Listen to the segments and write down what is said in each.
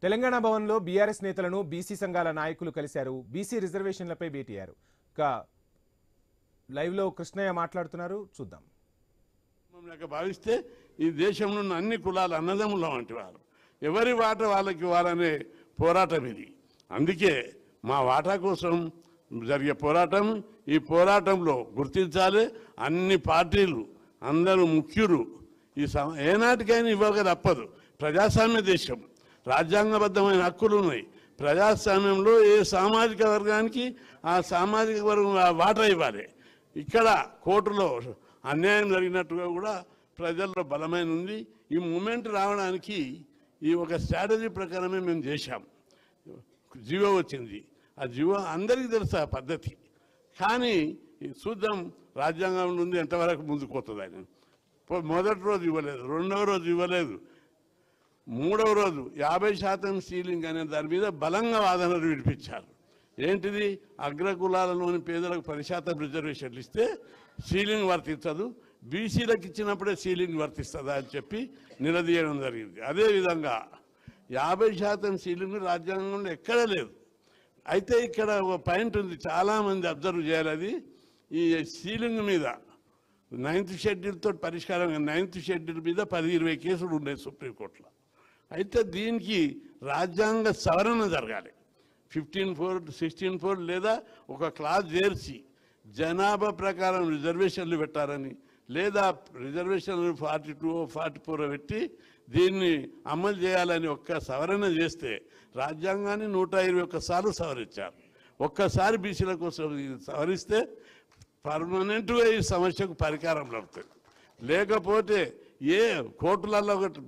తెలంగాణ భవన్లో బీఆర్ఎస్ నేతలను బీసీ సంఘాల నాయకులు కలిశారు. బీసీ రిజర్వేషన్లపై భేటీయారు. లైవ్ లో కృష్ణయ్య మాట్లాడుతున్నారు, చూద్దాం. భావిస్తే ఈ దేశంలో ఉన్న అన్ని కులాలు అన్నదమ్ముల వంటి వారు, ఎవరి వాటా వాళ్ళకి వారనే పోరాటం ఇది. అందుకే మా వాటా కోసం జరిగే పోరాటం, ఈ పోరాటంలో గుర్తించాలి అన్ని పార్టీలు, అందరూ ముఖ్యులు. ఈ ఏనాటికైనా ఇవ్వక తప్పదు. ప్రజాస్వామ్య దేశం, రాజ్యాంగబద్ధమైన హక్కులు ఉన్నాయి. ప్రజాస్వామ్యంలో ఏ సామాజిక వర్గానికి ఆ సామాజిక వర్గం వాటా ఇవ్వాలి. ఇక్కడ కోర్టులో అన్యాయం జరిగినట్టుగా కూడా ప్రజల్లో బలమైన ఉంది. ఈ మూమెంట్ రావడానికి ఈ ఒక స్ట్రాటజీ ప్రకారమే మేము చేశాం. జీవో వచ్చింది, ఆ జీవో అందరికీ తెలుసు ఆ పద్ధతి. కానీ చూద్దాం రాజ్యాంగం నుండి ఎంతవరకు ముందుకు పోతుందని. మొదటి రోజు ఇవ్వలేదు, రెండవ రోజు ఇవ్వలేదు, మూడవ రోజు 50% సీలింగ్ అనే దాని మీద బలంగా వాదనలు వినిపించారు. ఏంటిది? అగ్రకులాలలోని పేదలకు 10% రిజర్వేషన్లు ఇస్తే సీలింగ్ వర్తించదు, బీసీలకు ఇచ్చినప్పుడే సీలింగ్ వర్తిస్తుందా అని చెప్పి నిలదీయడం జరిగింది. అదేవిధంగా 50% సీలింగ్ రాజ్యాంగంలో ఎక్కడా లేదు. అయితే ఇక్కడ ఒక పాయింట్ ఉంది, చాలామంది అబ్జర్వ్ చేయాలి. అది ఈ సీలింగ్ మీద 9th షెడ్యూల్తో పరిష్కారం. 9th షెడ్యూల్ మీద 10-20 కేసులు ఉన్నాయి సుప్రీంకోర్టులో. అయితే దీనికి రాజ్యాంగ సవరణ జరగాలి. 15(4), 16(4) లేదా ఒక క్లాజ్ చేర్చి జనాభా ప్రకారం రిజర్వేషన్లు పెట్టారని, లేదా రిజర్వేషన్లు 42, 44 పెట్టి దీన్ని అమలు చేయాలని ఒక్క సవరణ చేస్తే, రాజ్యాంగాన్ని 121 సార్లు సవరించారు. ఒక్కసారి బీసీల కోసం సవరిస్తే పర్మనెంట్గా ఈ సమస్యకు పరిష్కారం లభిస్తుంది. లేకపోతే ఏ కోర్టులలో ఒకటి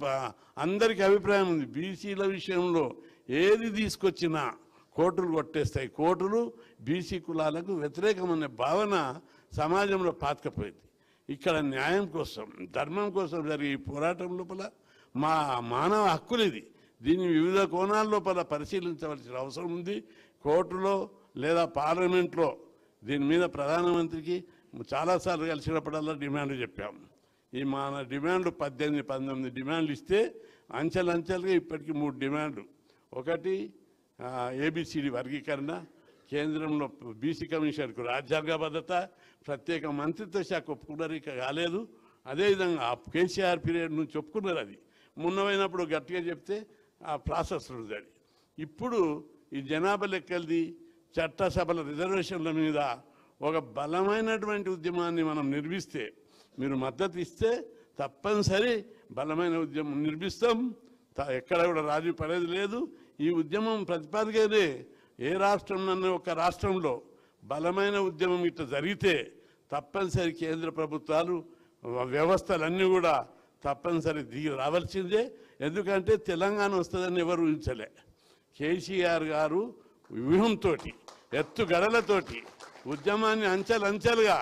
అందరికీ అభిప్రాయం ఉంది, బీసీల విషయంలో ఏది తీసుకొచ్చినా కోర్టులు కొట్టేస్తాయి. కోర్టులు బీసీ కులాలకు వ్యతిరేకమనే భావన సమాజంలో పాతుకపోయింది. ఇక్కడ న్యాయం కోసం, ధర్మం కోసం జరిగే ఈ పోరాటం లోపల మా మానవ హక్కులు ఇది. దీన్ని వివిధ కోణాల లోపల పరిశీలించవలసిన అవసరం ఉంది. కోర్టులో లేదా పార్లమెంట్లో దీని మీద ప్రధానమంత్రికి చాలాసార్లు కలిసినప్పుడల్లా డిమాండ్ చెప్పాము. ఈ మన డిమాండ్లు 18-19 డిమాండ్లు ఇస్తే అంచెలంచెలుగా ఇప్పటికీ 3 డిమాండ్లు. ఒకటి ఏబిసిడి వర్గీకరణ, కేంద్రంలో బీసీ కమిషన్కు రాజ్యాంగబద్ధత, ప్రత్యేక మంత్రిత్వ శాఖ ఒప్పుకున్నారు, ఇక కాలేదు. అదేవిధంగా కేసీఆర్ పీరియడ్ నుంచి ఒప్పుకున్నారు. అది మొన్నమైనప్పుడు గట్టిగా చెప్తే ఆ ప్రాసెస్ ఉంది. ఇప్పుడు ఈ జనాభా లెక్కలది, చట్టసభల రిజర్వేషన్ల మీద ఒక బలమైనటువంటి ఉద్యమాన్ని మనం నిర్మిస్తే, మీరు మద్దతు ఇస్తే తప్పనిసరి బలమైన ఉద్యమం నిర్మిస్తాం. ఎక్కడ కూడా రాజీ పడేది లేదు. ఈ ఉద్యమం ప్రతిపాదికనే ఏ రాష్ట్రంలో ఒక రాష్ట్రంలో బలమైన ఉద్యమం ఇట్లా జరిగితే తప్పనిసరి కేంద్ర ప్రభుత్వాలు వ్యవస్థలన్నీ కూడా తప్పనిసరి దిగి రావాల్సిందే. ఎందుకంటే తెలంగాణ వస్తుందని ఎవరు ఊహించలే. కేసీఆర్ గారు వ్యూహంతో, ఎత్తుగడలతోటి ఉద్యమాన్ని అంచెలంచెలుగా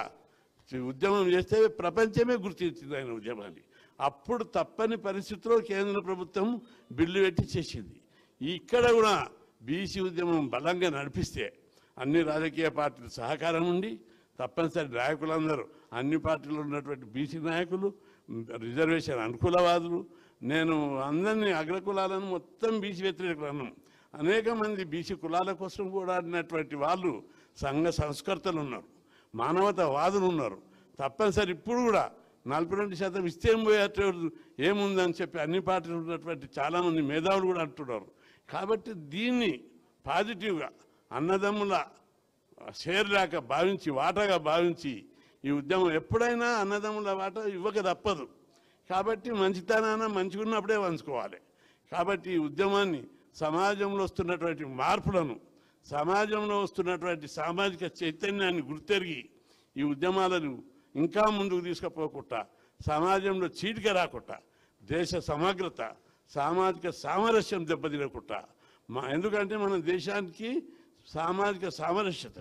ఉద్యమం చేస్తే ప్రపంచమే గుర్తించింది ఆయన ఉద్యమాన్ని. అప్పుడు తప్పని పరిస్థితిలో కేంద్ర ప్రభుత్వం బిల్లు పెట్టి చేసింది. ఇక్కడ కూడా బీసీ ఉద్యమం బలంగా నడిపిస్తే అన్ని రాజకీయ పార్టీలు సహకారం ఉండి తప్పనిసరి నాయకులందరూ, అన్ని పార్టీలు ఉన్నటువంటి బీసీ నాయకులు, రిజర్వేషన్ అనుకూలవాదులు, నేను అందరినీ అగ్రకులాలను మొత్తం బీసీ వ్యతిరేకులను, అనేక మంది బీసీ కులాల కోసం పోరాడినటువంటి వాళ్ళు సంఘ సంస్కర్తలు ఉన్నారు, మానవతావాదులు ఉన్నారు. తప్పనిసరి ఇప్పుడు కూడా 42% ఇస్తే ఏముందని చెప్పి అన్ని పార్టీలు ఉన్నటువంటి చాలామంది మేధావులు కూడా అంటున్నారు. కాబట్టి దీన్ని పాజిటివ్గా అన్నదమ్ముల షేర్ లాగా భావించి, వాటాగా భావించి ఈ ఉద్యమం ఎప్పుడైనా అన్నదమ్ముల వాటా ఇవ్వక తప్పదు. కాబట్టి మంచితనాన మంచిగా ఉన్నప్పుడే పంచుకోవాలి. కాబట్టి ఈ ఉద్యమాన్ని, సమాజంలో వస్తున్నటువంటి మార్పులను, సమాజంలో వస్తున్నటువంటి సామాజిక చైతన్యాన్ని గుర్తెరిగి ఈ ఉద్యమాలను ఇంకా ముందుకు తీసుకుపోకుండా, సమాజంలో చీటిక రాకుండా, దేశ సమగ్రత, సామాజిక సామరస్యం దెబ్బతినకుండా, ఎందుకంటే మన దేశానికి సామాజిక సామరస్యత,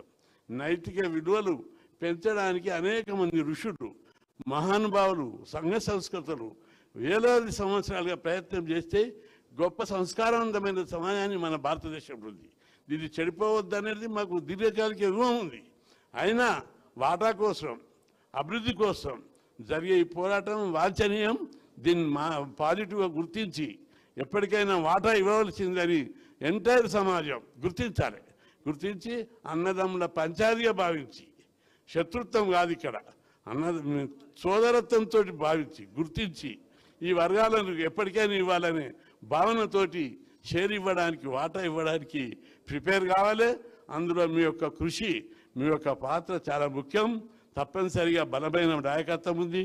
నైతిక విలువలు పెంచడానికి అనేక మంది ఋషులు, మహానుభావులు, సంఘ సంస్కృతులు వేలాది సంవత్సరాలుగా ప్రయత్నం చేస్తే గొప్ప సంస్కారవంతమైన సమాజాన్ని మన భారతదేశంలో ఉంది. దీన్ని చెడిపోవద్దనేది మాకు దీర్ఘకాలిక వ్యూహం ఉంది. అయినా వాటా కోసం, అభివృద్ధి కోసం జరిగే ఈ పోరాటం వాంఛనీయం. దీన్ని పాజిటివ్గా గుర్తించి ఎప్పటికైనా వాటా ఇవ్వవలసిందని ఎంటైర్ సమాజం గుర్తించాలి. గుర్తించి అన్నదమ్ముల పంచాయతీగా భావించి, శత్రుత్వం కాదు ఇక్కడ, సోదరత్వంతో భావించి గుర్తించి ఈ వర్గాలను ఎప్పటికైనా ఇవ్వాలనే భావనతోటి షేర్ ఇవ్వడానికి, వాటా ఇవ్వడానికి ప్రిపేర్ కావాలి. అందులో మీ యొక్క కృషి, మీ యొక్క పాత్ర చాలా ముఖ్యం. తప్పనిసరిగా బలమైన నాయకత్వం ఉంది.